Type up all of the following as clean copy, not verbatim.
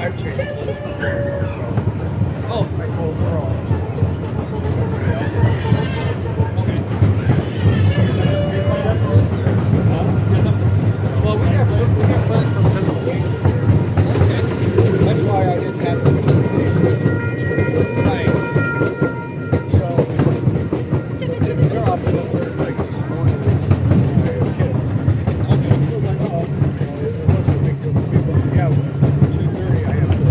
I've changed clothes before, so. Oh, I told Carl. Okay. Well, we got friends from Pennsylvania. Okay. That's why I didn't have the communication. Right. So, they're up in the woods like this morning. I have kids. Okay. So like, oh, it wasn't a big deal for me, but yeah, 2:30 I have to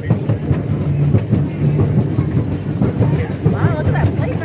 make some. Wow, look at that flavor.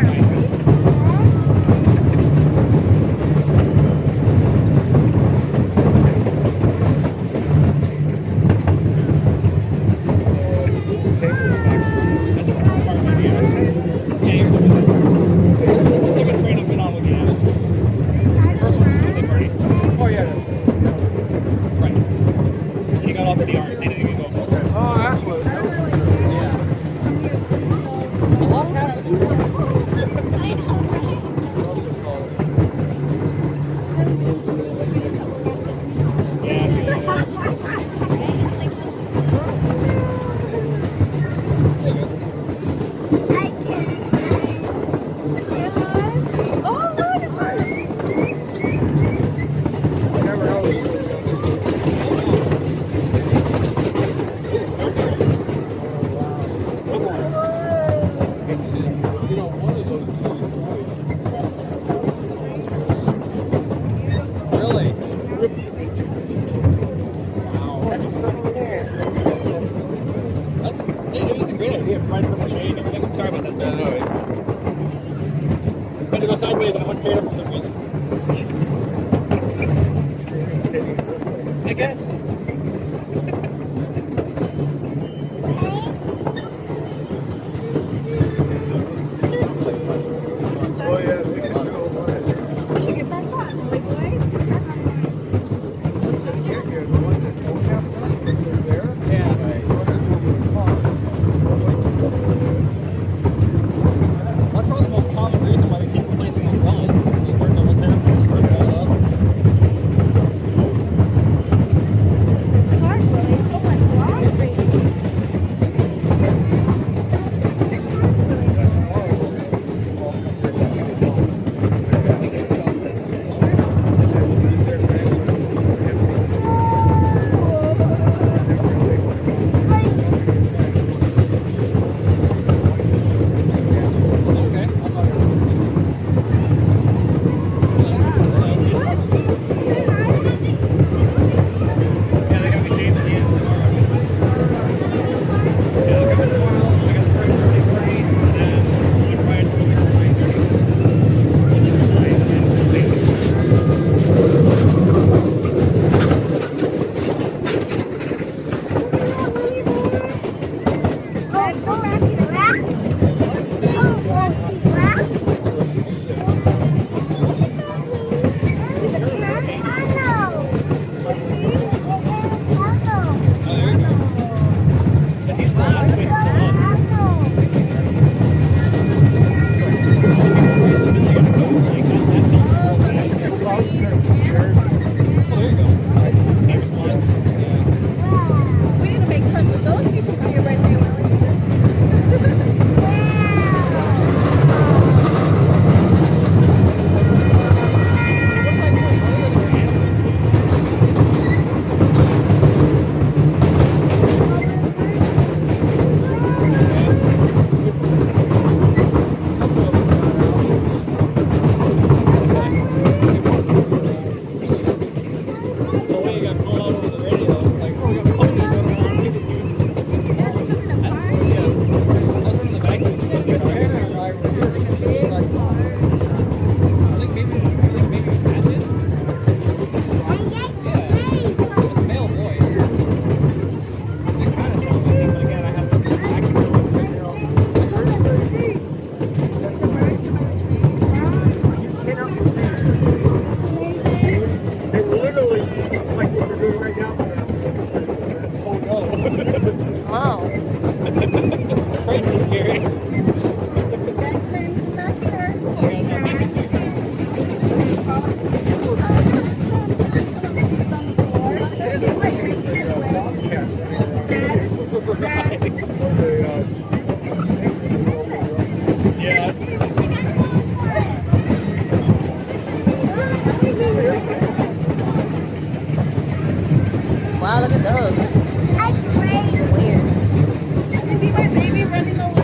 Bobcat. Wow, look at those. Weird. You see my baby running away?